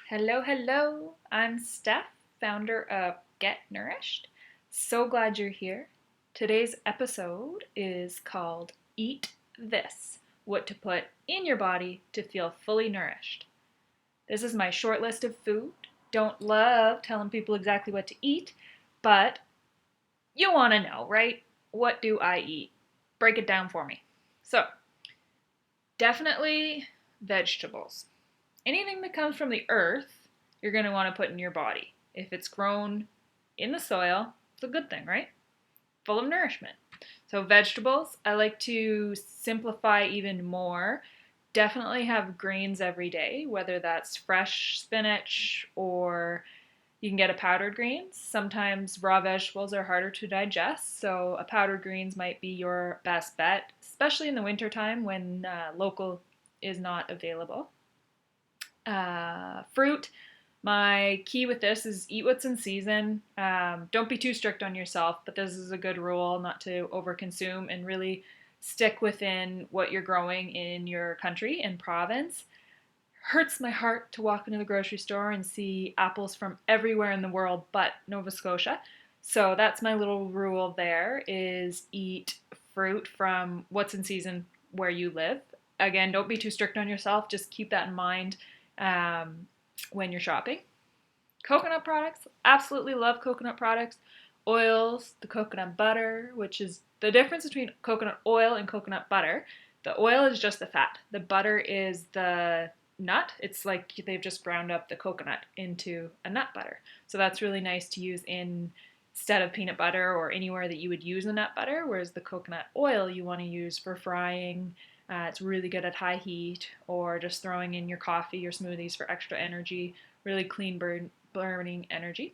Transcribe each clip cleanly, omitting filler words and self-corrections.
Hello, hello. I'm Steph, founder of Get Nourished. So glad you're here. Today's episode is called Eat This: What to Put in Your Body to Feel Fully Nourished. This is my short list of food. Don't love telling people exactly what to eat, but you want to know, right? What do I eat? Break it down for me. So, definitely vegetables. Anything that comes from the earth, you're going to want to put in your body. If it's grown in the soil, it's a good thing, right? Full of nourishment. So, vegetables, I like to simplify even more. Definitely have greens every day, whether that's fresh spinach or you can get a powdered greens. Sometimes raw vegetables are harder to digest, so a powdered greens might be your best bet, especially in the wintertime when local is not available. Fruit. My key with this is eat what's in season. Don't be too strict on yourself, but this is a good rule not to overconsume and really stick within what you're growing in your country and province. Hurts my heart to walk into the grocery store and see apples from everywhere in the world but Nova Scotia. So that's my little rule there is eat fruit from what's in season where you live. Again, don't be too strict on yourself. Just keep that in mind when you're shopping. Coconut products, absolutely love coconut products. Oils, the coconut butter, which is the difference between coconut oil and coconut butter. The oil is just the fat. The butter is the nut. It's like they've just ground up the coconut into a nut butter. So that's really nice to use instead of peanut butter or anywhere that you would use a nut butter, whereas the coconut oil you want to use for frying. It's really good at high heat or just throwing in your coffee or smoothies for extra energy, really clean burning energy.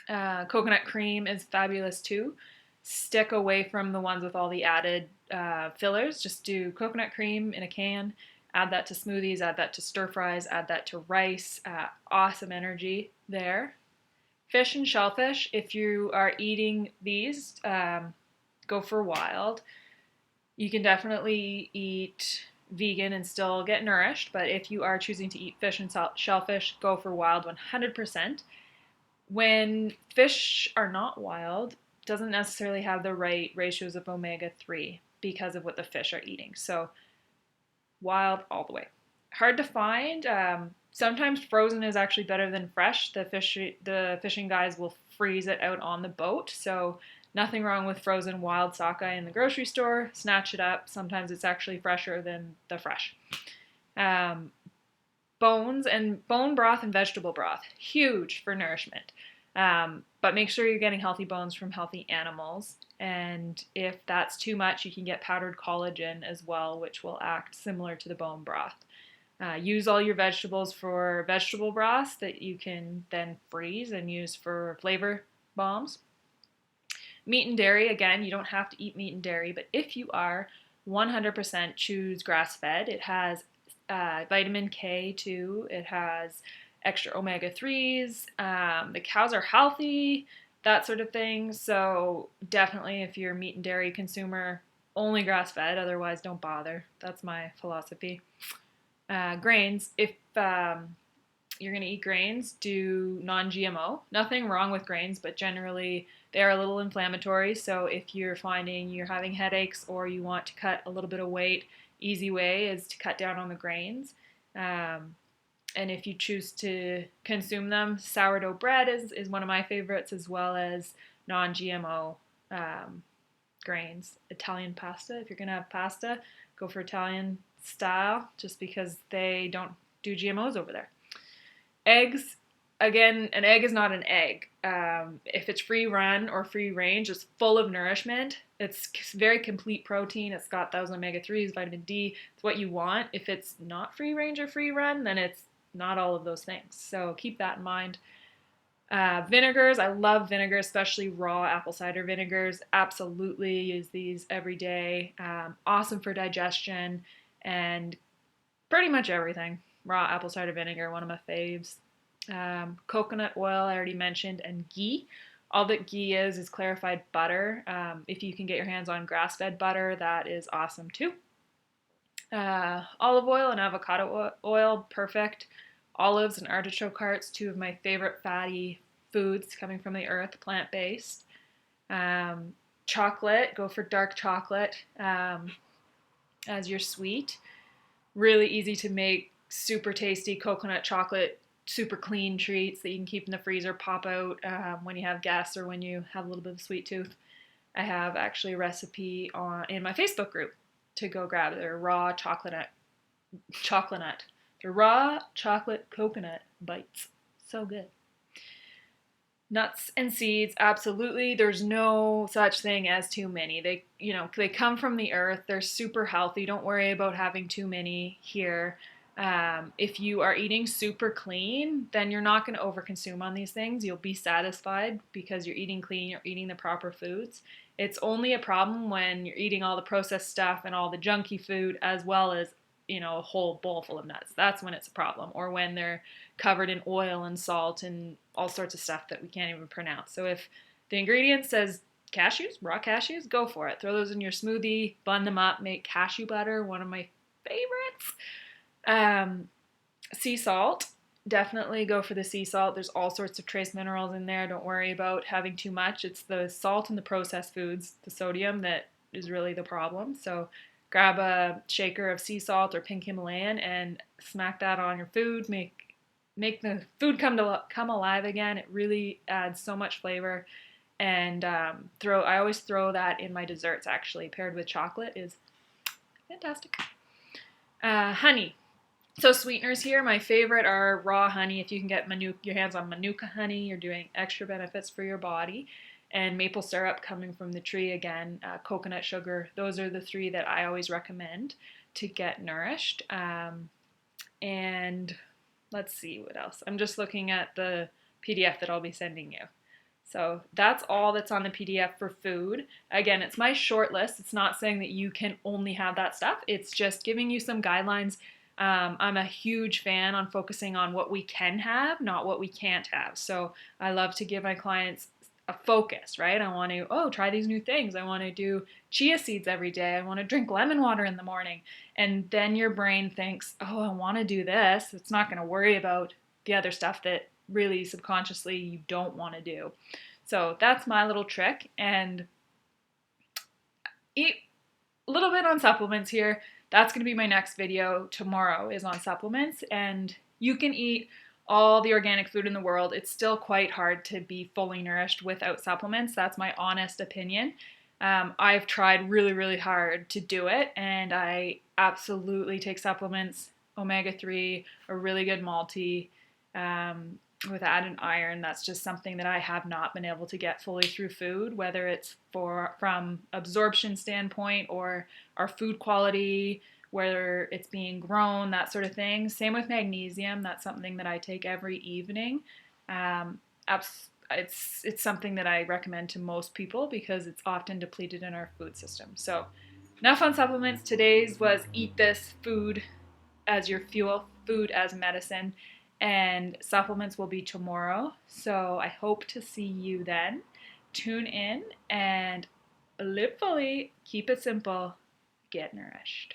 Coconut cream is fabulous too. Stick away from the ones with all the added fillers. Just do coconut cream in a can. Add that to smoothies, add that to stir fries, add that to rice. Awesome energy there. Fish and shellfish, if you are eating these, go for wild. You can definitely eat vegan and still get nourished, but if you are choosing to eat fish and shellfish, go for wild 100%. When fish are not wild, doesn't necessarily have the right ratios of omega-3 because of what the fish are eating. So wild all the way. Hard to find. Sometimes frozen is actually better than fresh. The fishing guys will freeze it out on the boat, so nothing wrong with frozen wild sockeye in the grocery store. Snatch it up. Sometimes it's actually fresher than the fresh. Bones and bone broth and vegetable broth, huge for nourishment. But make sure you're getting healthy bones from healthy animals. And if that's too much, you can get powdered collagen as well, which will act similar to the bone broth. Use all your vegetables for vegetable broths that you can then freeze and use for flavor bombs. Meat and dairy, again, you don't have to eat meat and dairy, but if you are, 100% choose grass-fed. It has vitamin K too. It has extra omega-3s. The cows are healthy, that sort of thing. So definitely if you're a meat and dairy consumer, only grass-fed, otherwise don't bother. That's my philosophy. Grains, if you're going to eat grains, do non-GMO. Nothing wrong with grains, but generally they are a little inflammatory. So if you're finding you're having headaches or you want to cut a little bit of weight, easy way is to cut down on the grains. And if you choose to consume them, sourdough bread is one of my favorites, as well as non-GMO grains. Italian pasta, if you're going to have pasta, go for Italian style, just because they don't do GMOs over there. Eggs, again, an egg is not an egg. If it's free run or free range, it's full of nourishment. It's very complete protein. It's got those omega-3s, vitamin D. It's what you want. If it's not free range or free run, then it's not all of those things. So keep that in mind. Vinegars, I love vinegar, especially raw apple cider vinegars. Absolutely use these every day. Awesome for digestion and pretty much everything. Raw apple cider vinegar, one of my faves. Coconut oil, I already mentioned, and ghee. All that ghee is clarified butter. If you can get your hands on grass-fed butter, that is awesome too. Olive oil and avocado oil, perfect Olives and artichoke hearts, two of my favorite fatty foods coming from the earth, plant-based. Chocolate, go for dark chocolate as your sweet. Really easy to make, super tasty coconut chocolate, super clean treats that you can keep in the freezer, pop out when you have guests or when you have a little bit of a sweet tooth. I have actually a recipe in my Facebook group to go grab their raw their raw chocolate coconut bites. So good. Nuts and seeds, absolutely. There's no such thing as too many. They come from the earth. They're super healthy. Don't worry about having too many here. If you are eating super clean, then you're not going to overconsume on these things. You'll be satisfied because you're eating clean, you're eating the proper foods. It's only a problem when you're eating all the processed stuff and all the junky food as well as, a whole bowl full of nuts. That's when it's a problem. Or when they're covered in oil and salt and all sorts of stuff that we can't even pronounce. So if the ingredient says cashews, raw cashews, go for it. Throw those in your smoothie, blend them up, make cashew butter, one of my favorites. Sea salt, definitely go for the sea salt. There's all sorts of trace minerals in there. Don't worry about having too much. It's the salt in the processed foods, the sodium, that is really the problem. So grab a shaker of sea salt or pink Himalayan and smack that on your food. Make the food come alive again. It really adds so much flavor. And I always throw that in my desserts, actually, paired with chocolate is fantastic. Honey. So sweeteners here, my favorite are raw honey. If you can get your hands on Manuka honey, you're doing extra benefits for your body. And maple syrup coming from the tree, again, coconut sugar. Those are the three that I always recommend to get nourished. And let's see what else. I'm just looking at the PDF that I'll be sending you. So that's all that's on the PDF for food. Again, it's my short list. It's not saying that you can only have that stuff. It's just giving you some guidelines. I'm a huge fan on focusing on what we can have, not what we can't have. So I love to give my clients a focus, right? I want to, try these new things. I want to do chia seeds every day. I want to drink lemon water in the morning. And then your brain thinks, I want to do this. It's not going to worry about the other stuff that really subconsciously you don't want to do. So that's my little trick. And eat a little bit on supplements here. That's going to be my next video tomorrow, is on supplements. And you can eat all the organic food in the world. It's still quite hard to be fully nourished without supplements. That's my honest opinion. I've tried really, really hard to do it, and I absolutely take supplements. Omega-3, a really good multi with added iron. That's just something that I have not been able to get fully through food, whether it's from absorption standpoint or our food quality, whether it's being grown, that sort of thing. Same with magnesium. That's something that I take every evening. It's something that I recommend to most people because it's often depleted in our food system. So enough on supplements. Today's was eat this food as your fuel, food as medicine, and supplements will be tomorrow. So I hope to see you then. Tune in and live fully, keep it simple, get nourished.